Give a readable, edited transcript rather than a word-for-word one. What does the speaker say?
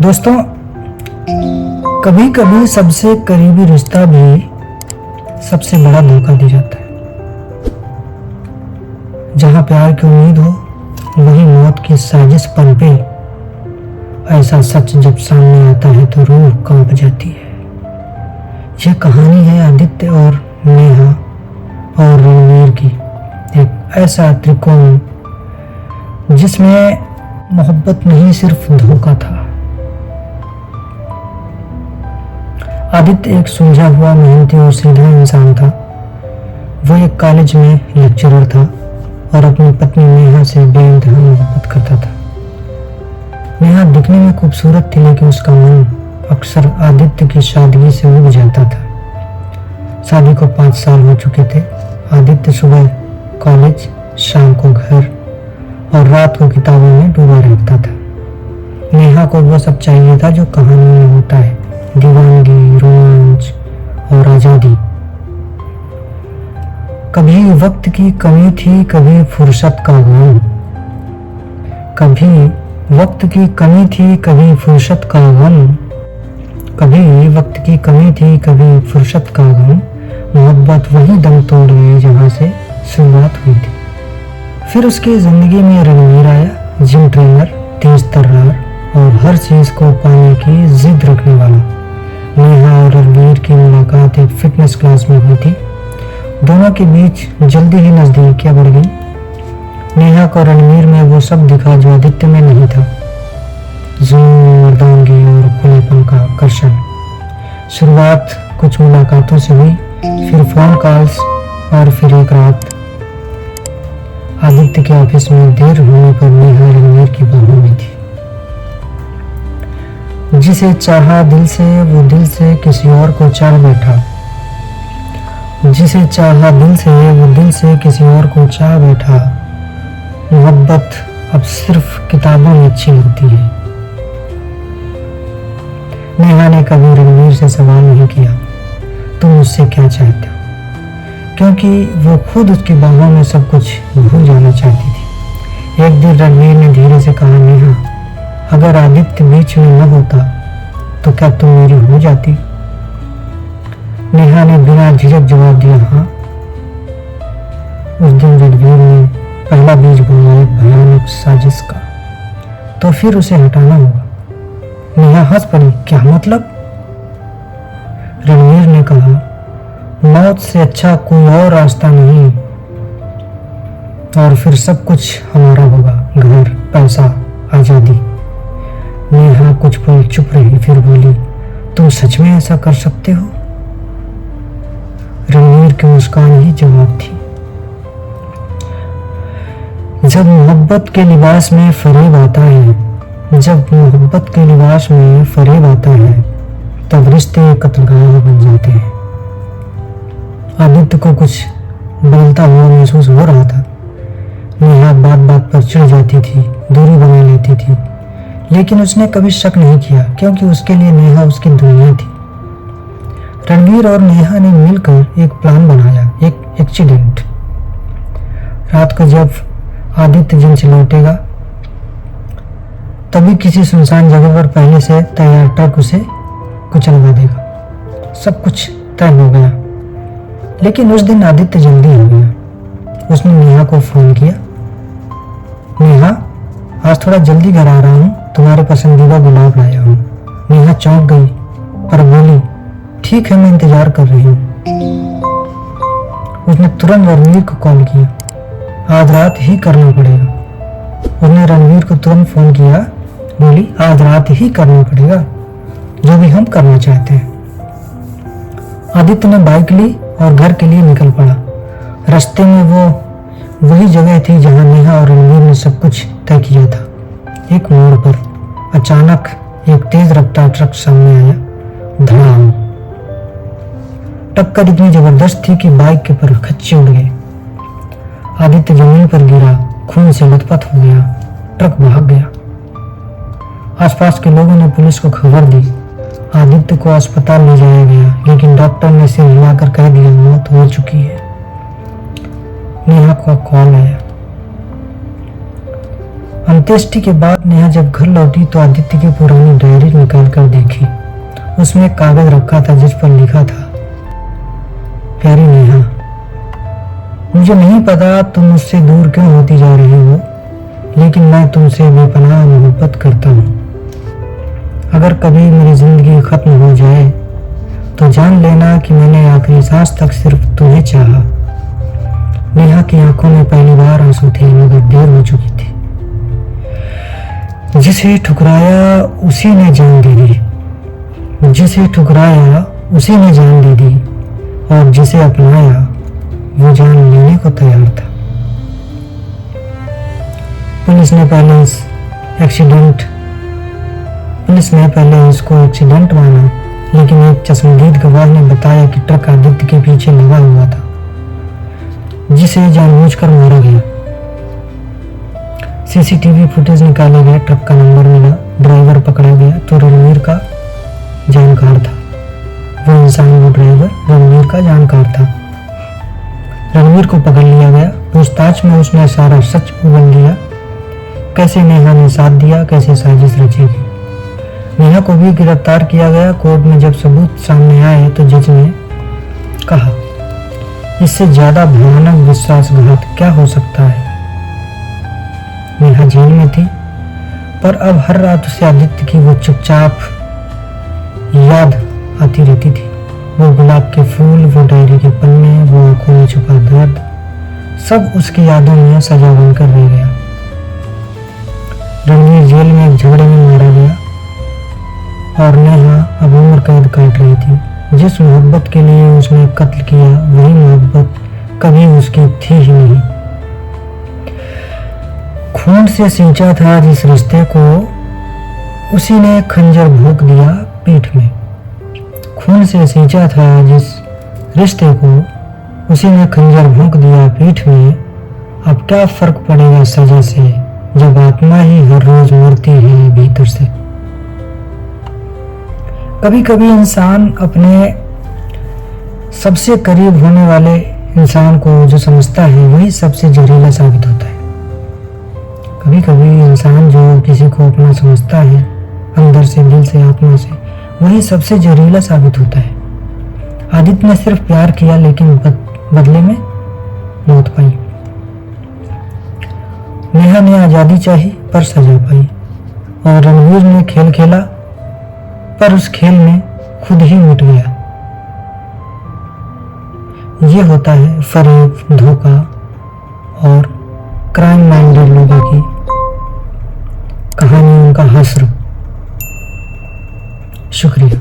दोस्तों, कभी कभी सबसे करीबी रिश्ता भी सबसे बड़ा धोखा दे जाता है। जहां प्यार की उम्मीद हो वहीं मौत की साजिश पनपे। ऐसा सच जब सामने आता है तो रूह कांप जाती है। यह कहानी है आदित्य और नेहा और रणवीर की, एक ऐसा त्रिकोण जिसमें मोहब्बत नहीं सिर्फ धोखा था। आदित्य एक सुलझा हुआ, मेहनती और सीधा इंसान था। वह एक कॉलेज में लेक्चरर था और अपनी पत्नी नेहा से बेइंतहा मोहब्बत करता था। नेहा दिखने में खूबसूरत थी, लेकिन उसका मन अक्सर आदित्य की सादगी से उब जाता था। शादी को 5 साल हो चुके थे। आदित्य सुबह कॉलेज, शाम को घर और रात को किताबों में डूबा रहता था। नेहा को वो सब चाहिए था जो कहानी में होता है, दीवानगी, रोमांच और आजादी। कभी वक्त की कमी थी, कभी फुर्सत का गम। कभी वक्त की कमी थी, कभी फुर्सत का गम। कभी वक्त की कमी थी, कभी फुर्सत का गम। मोहब्बत वही दम तोड़ गई जहां से शुरुआत हुई थी। फिर उसकी जिंदगी में रणवीर आया, जिम ट्रेनर, तेज तर्रार और हर चीज को पाने की जिद रखने वाला। नेहा और रणवीर की मुलाकात एक फिटनेस क्लास में हुई थी। दोनों के बीच जल्दी ही नजदीकियां बढ़ गई। नेहा को रणवीर में वो सब दिखा जो आदित्य में नहीं था, जुनून, मर्दानगी और खुलेपन का आकर्षण। शुरुआत कुछ मुलाकातों से हुई, फिर फोन कॉल्स और फिर एक रात आदित्य के ऑफिस में देर होने पर नेहा रणवीर की बाहों में थी। जिसे चाहा दिल से वो दिल से किसी और को चाह बैठा। जिसे चाहा दिल से वो दिल से किसी और को चाह बैठा। मोहब्बत अब सिर्फ किताबों में अच्छी लगती है। नेहा ने कभी रणवीर से सवाल नहीं किया, तुम मुझसे क्या चाहते हो, क्योंकि वो खुद उसकी बाहों में सब कुछ भूल जाना चाहती थी। एक दिन रणवीर ने धीरे से कहा, नेहा, अगर आदित्य बीच में न होता तो क्या तुम मेरी हो जाती? नेहा ने बिना झिझक जवाब दिया, हाँ। उस दिन रणवीर ने पहला बीज बोया, एक भयानक साजिश का। तो फिर उसे हटाना होगा। नेहा हंस पड़ी, क्या मतलब? रणवीर ने कहा, मौत से अच्छा कोई और रास्ता नहीं। और फिर सब कुछ हमारा होगा, घर, पैसा, आजादी। नेहा कुछ पल चुप रही, फिर बोली, तुम सच में ऐसा कर सकते हो? रणवीर की मुस्कान ही जवाब थी। जब मोहब्बत के लिबास में फरेब आता है, जब मोहब्बत के लिबास में फरेब आता है, तब रिश्ते कत्लगाह बन जाते हैं। आदित्य को कुछ बदलता हुआ महसूस हो रहा था। नेहा बात बात पर चिढ़ जाती थी, दूरी बना लेती थी, लेकिन उसने कभी शक नहीं किया, क्योंकि उसके लिए नेहा उसकी दुनिया थी। रणवीर और नेहा ने मिलकर एक प्लान बनाया, एक एक्सीडेंट। रात को जब आदित्य जिम से लौटेगा तभी किसी सुनसान जगह पर पहले से तैयार ट्रक उसे कुचलवा देगा। सब कुछ तय हो गया, लेकिन उस दिन आदित्य जल्दी आ गया। उसने नेहा को फोन किया, नेहा, आज थोड़ा जल्दी घर आ रहा हूँ, तुम्हारे पसंदीदा गुलाब लाया हूँ। नेहा चौंक गई पर बोली, ठीक है, मैं इंतजार कर रही हूँ। उसने तुरंत रणवीर को कॉल किया, आज रात ही करना पड़ेगा। उसने रणवीर को तुरंत फोन किया, बोली, आज रात ही करना पड़ेगा, जो भी हम करना चाहते हैं। आदित्य ने बाइक ली और घर के लिए निकल पड़ा। रास्ते में वो वही जगह थी जहां नेहा और रणवीर ने सब कुछ तय किया था। एक मोड़ पर अचानक एक तेज रफ्तार ट्रक सामने आया। धड़ाम। टक्कर इतनी जबरदस्त थी कि बाइक के पर खच्चे उड़ गए। आदित्य जमीन पर गिरा, खून से लथपथ हो गया। ट्रक भाग गया। आसपास के लोगों ने पुलिस को खबर दी। आदित्य को अस्पताल ले जाया गया, लेकिन डॉक्टर ने सिर हिलाकर कह दिया, मौत हो चुकी है। नेहा को कॉल आया, अंत्येष्टि के बाद नेहा जब घर लौटी तो आदित्य की पुरानी डायरी निकाल कर देखी। उसमें एक कागज रखा था जिस पर लिखा था, प्यारी नेहा, मुझे नहीं पता तुम मुझसे दूर क्यों होती जा रही हो, लेकिन मैं तुमसे बेपनाह मोहब्बत करता हूँ। अगर कभी मेरी जिंदगी खत्म हो जाए तो जान लेना कि मैंने आखिरी सांस तक सिर्फ तुम्हें चाहा। नेहा की आंखों में पहली बार आंसू थे, मगर देर हो चुकी थी। जिसे ठुकराया उसी ने जान दे दी, जिसे ठुकराया उसी ने जान दे दी, और जिसे अपनाया वो जान लेने को तैयार था। पुलिस ने पहले इसको एक्सीडेंट माना, लेकिन एक चश्मदीद गवाह ने बताया कि ट्रक आदित्य के पीछे लगा हुआ था, जिसे जानबूझकर मारा गया। सीसीटीवी फुटेज निकाले गए, ट्रक का नंबर मिला, ड्राइवर पकड़ा गया तो रणवीर का जानकार था। वो इंसान, वो ड्राइवर रणवीर का जानकार था। रणवीर को पकड़ लिया गया। पूछताछ में उसने सारा सच उगल दिया, कैसे नेहा ने साथ दिया, कैसे साजिश रची गई। नेहा को भी गिरफ्तार किया गया। कोर्ट में जब सबूत सामने आए तो जज ने कहा, इससे ज्यादा भयानक विश्वासघात क्या हो सकता है। नेहा जेल में थी, पर अब हर रात उसे आदित्य की वो चुपचाप याद आती रहती थी। वो गुलाब के फूल, वो डायरी के पन्ने, वो आंखों में छुपा दर्द, सब उसकी यादों में सजा बनकर रह गया। रणवीर जेल में एक झगड़े में मारा गया और नेहा अब उम्र कैद काट रही थी। जिस मोहब्बत के लिए उसने कत्ल किया, वही मोहब्बत कभी उसकी थी ही नहीं। खून से सींचा था जिस रिश्ते को, उसी ने खंजर भोंक दिया पीठ में। खून से सींचा था जिस रिश्ते को, उसी ने खंजर भोंक दिया पीठ में। अब क्या फर्क पड़ेगा सजा से, जब आत्मा ही हर रोज मरती है भीतर से। कभी कभी इंसान अपने सबसे करीब होने वाले इंसान को जो समझता है वही सबसे जहरीला साबित होता है। कभी कभी इंसान जो किसी को अपना समझता है, अंदर से, दिल से, आत्मा से, वही सबसे जहरीला साबित होता है। आदित्य ने सिर्फ प्यार किया, लेकिन बदले में मौत पाई। नेहा ने आजादी चाही पर सजा पाई, और रणवीर ने खेल खेला पर उस खेल में खुद ही मिट गया। ये होता है फरेब, धोखा और क्राइम माइंडेड लोगों की कहानी, उनका हश्र। शुक्रिया।